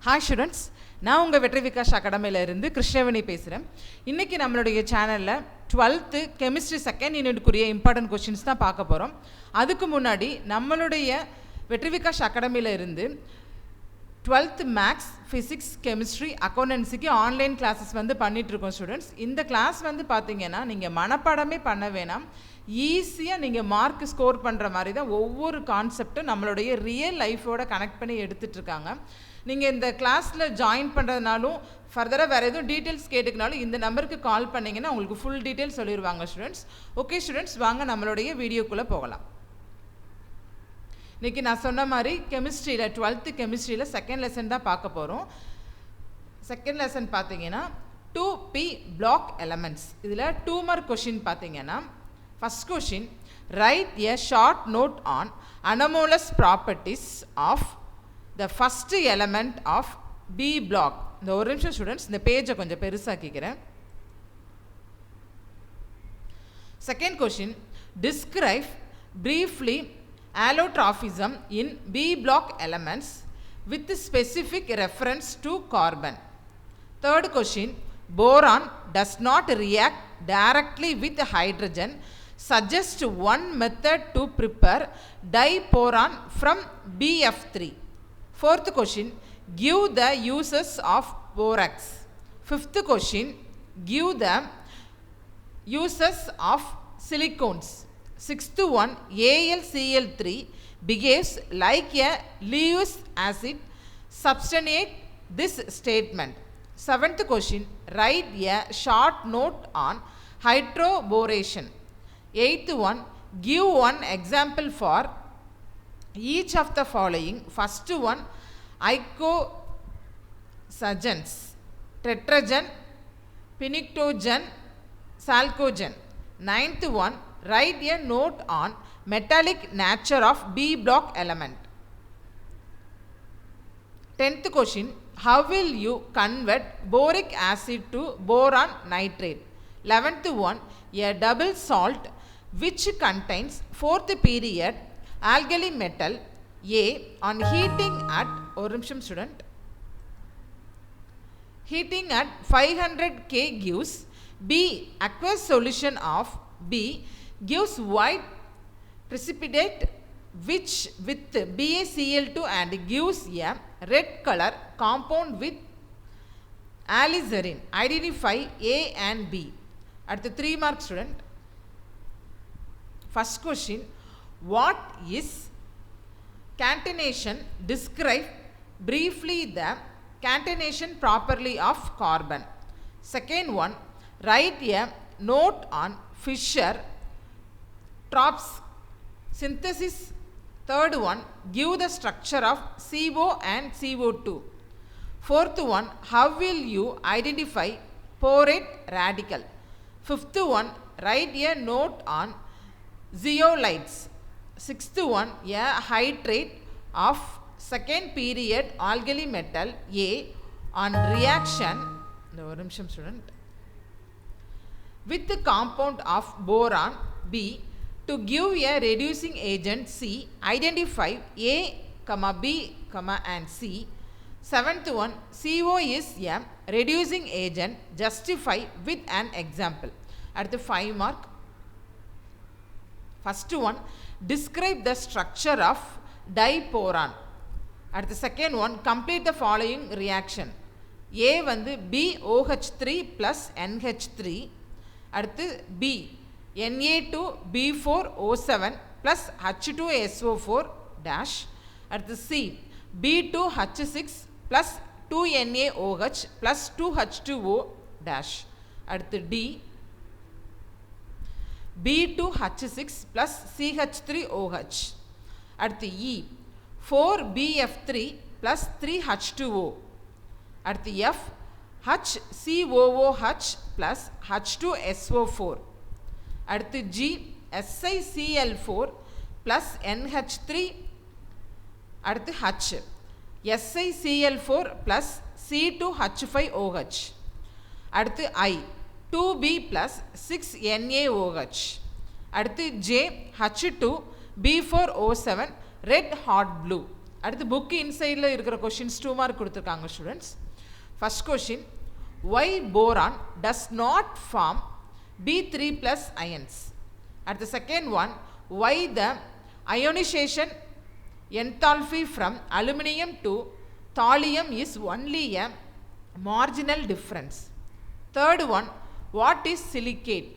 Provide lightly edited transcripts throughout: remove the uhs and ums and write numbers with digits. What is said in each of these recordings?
Hi students, நான் உங்கள் வெற்றி விகாஷ் அகாடமியிலேருந்து கிருஷ்ணவேணி பேசுகிறேன். இன்றைக்கி நம்மளுடைய சேனலில் 12th கெமிஸ்ட்ரி செகண்ட் யூனிட்டுக்குரிய இம்பார்ட்டன்ட் கொஷின்ஸ் தான் பார்க்க போகிறோம். அதுக்கு முன்னாடி நம்மளுடைய வெற்றி விகாஷ் அகாடமியிலேருந்து 12th மேக்ஸ், ஃபிசிக்ஸ், கெமிஸ்ட்ரி, அக்கௌண்டன்சிக்கு ஆன்லைன் கிளாஸஸ் வந்து பண்ணிகிட்ருக்கோம் ஸ்டூடெண்ட்ஸ். இந்த கிளாஸ் வந்து பார்த்திங்கன்னா நீங்கள் மனப்பாடமே பண்ண வேணாம், ஈஸியாக நீங்கள் மார்க் ஸ்கோர் பண்ணுற மாதிரி தான் ஒவ்வொரு கான்செப்டும் நம்மளுடைய ரியல் லைஃபோட கனெக்ட் பண்ணி எடுத்துகிட்ருக்காங்க. நீங்கள் இந்த கிளாஸில் ஜாயின் பண்ணுறதுனாலும் ஃபர்தராக வேறு எதுவும் டீட்டெயில்ஸ் கேட்டுக்கினாலும் இந்த நம்பருக்கு கால் பண்ணிங்கன்னா உங்களுக்கு ஃபுல் டீட்டெயில்ஸ் சொல்லிடுவாங்க ஸ்டூடெண்ட்ஸ். ஓகே ஸ்டூடெண்ட்ஸ், வாங்க நம்மளுடைய வீடியோக்குள்ளே போகலாம். இன்றைக்கி நான் சொன்ன மாதிரி கெமிஸ்ட்ரியில் 12th கெமிஸ்ட்ரியில் செகண்ட் லெசன் தான் பார்க்க போகிறோம். செகண்ட் லெசன் பார்த்தீங்கன்னா 2p பிளாக் எலமெண்ட்ஸ். இதில் 2 மார்க் கொஷின் பார்த்தீங்கன்னா, first question, write a short note on anomalous properties of the first element of B block. இந்த ஒரு நிமிஷம் ஸ்டூடெண்ட்ஸ், இந்த பேஜை கொஞ்சம் பெருசாக்கிக்கிறேன். Second question, describe briefly allotrophism in B block elements with specific reference to carbon. Third question, boron does not react directly with hydrogen. Suggest one method to prepare diboron from BF3. Fourth question, give the uses of borax. Fifth question, give the uses of silicones. Sixth one, AlCl3 behaves like a Lewis acid. Substantiate this statement. Seventh question, write a short note on hydroboration. Eighth one, give one example for each of the following. First one, icosagens, tetragen, pinictogen, chalcogen. Ninth one, write a note on metallic nature of B block element. 10th question, how will you convert boric acid to boron nitrate? 11th one, a double salt which contains 4th period alkali metal A on heating at, ஒரு நிமிஷம் student, heating at 500 K gives B aqueous solution of B gives white precipitate which with BaCl2 and gives a red color compound with alizarin. Identify A and B. At the 3 mark student. First question, what is catenation? Describe briefly the catenation property of carbon. Second one, write a note on Fischer-Tropsch synthesis. Third one, give the structure of CO and CO2. Fourth one, how will you identify porate radical? Fifth one, write a note on zeolites. Sixth one, a hydrate of second period alkali metal A on reaction, the ஒரு நிமிஷம் student, with the compound of boron B to give a reducing agent C. Identify A, B, and C. Seventh one, CO is a reducing agent. Justify with an example. At the 5 mark. First one, describe the structure of diboron. At the second one, complete the following reaction. A வந்து BOH3 plus NH3. அடுத்து B Na2B4O7 plus H2SO4 dash. அடுத்து C B2H6 plus 2NaOH plus 2H2O dash. அடுத்து D B2H6 plus CH3OH. அடுத்து E 4BF3 plus 3H2O. அடுத்து F HCOOH plus H2SO4. அடுத்து G SiCl4 plus NH3. அடுத்து H SiCl4 plus C2H5OH. அடுத்து I 2B plus 6NaOH. அடுத்து J H2B4O7 red hot blue. அடுத்து book இன்சைடில் இருக்கிற questions 2 mark கொடுத்துருக்காங்க students. First question, why boron does not form B3 plus ions. At the second one, why the ionization enthalpy from aluminum to thallium is only a marginal difference. Third one, what is silicate.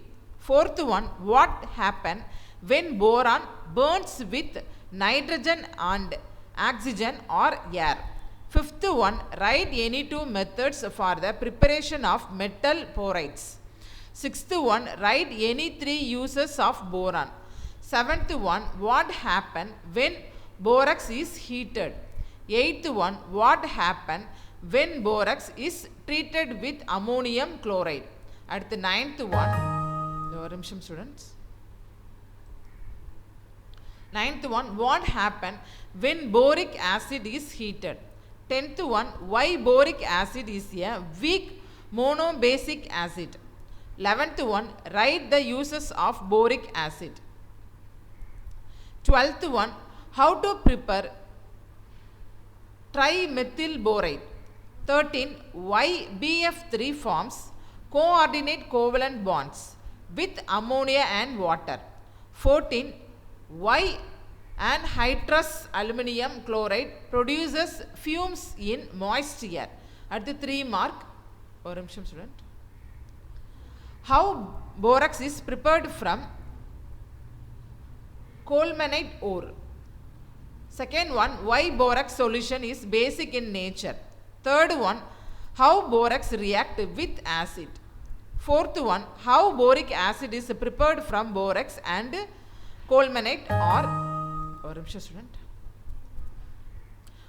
Fourth one, what happen when boron burns with nitrogen and oxygen or air. Fifth one, write any 2 methods for the preparation of metal borides. Sixth one, write any 3 uses of boron. Seventh one, what happen when borax is heated. Eighth one, what happen when borax is treated with ammonium chloride. At the ninth one, students. Ninth one, what happen when boric acid is heated. 10th one, why boric acid is a weak monobasic acid. 11th one, write the uses of boric acid. 12th one, how to prepare trimethyl boride. 13, why BF3 forms coordinate covalent bonds with ammonia and water. 14, why anhydrous aluminum chloride produces fumes in moist air. At the 3 mark, or student, how borax is prepared from colemanite ore. Second one, why borax solution is basic in nature. Third one, how borax react with acid. Fourth one, how boric acid is prepared from borax and colemanite or student.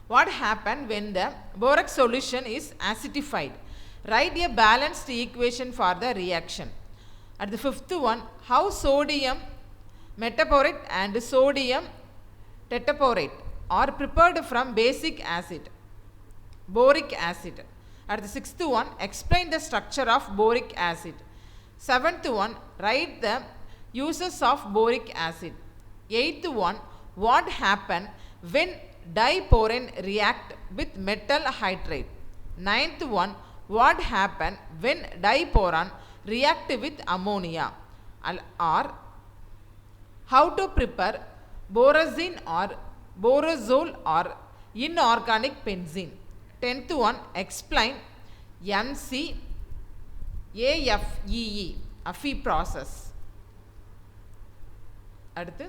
What happen when the borax solution is acidified? Write a balanced equation for the reaction. At the fifth one, how sodium metaborate and sodium tetraborate are prepared from basic acid, boric acid. At the sixth one, explain the structure of boric acid. Seventh one, write the uses of boric acid. Eighth one, what happen when diporen react with metal hydride. Ninth one, what happen when diporon react with ammonia. Or how to prepare borazine or borazole or inorganic benzene. 10th one, explain NCAFEE, AFE process. அடுத்து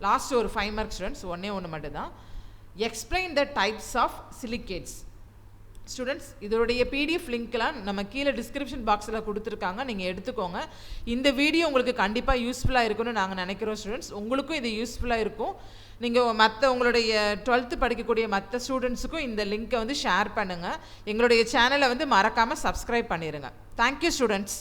last ஒரு 5 mark students, ஒன்றே ஒன்று மட்டும்தான். Explain the types of silicates. Students, இதோடைய PDF லிங்க்லாம் நம்ம கீழே description பாக்ஸில் கொடுத்துருக்காங்க, நீங்கள் எடுத்துக்கோங்க. இந்த வீடியோ உங்களுக்கு கண்டிப்பாக யூஸ்ஃபுல்லாக இருக்கும்னு நாங்கள் நினைக்கிறோம் ஸ்டூடெண்ட்ஸ். உங்களுக்கும் இது யூஸ்ஃபுல்லாக இருக்கும். நீங்கள் மற்ற உங்களுடைய 12th படிக்கக்கூடிய மற்ற ஸ்டூடெண்ட்ஸுக்கும் இந்த லிங்க்கை வந்து ஷேர் பண்ணுங்கள். எங்களுடைய சேனலை வந்து மறக்காமல் சப்ஸ்கிரைப் பண்ணிடுங்க. Thank you students.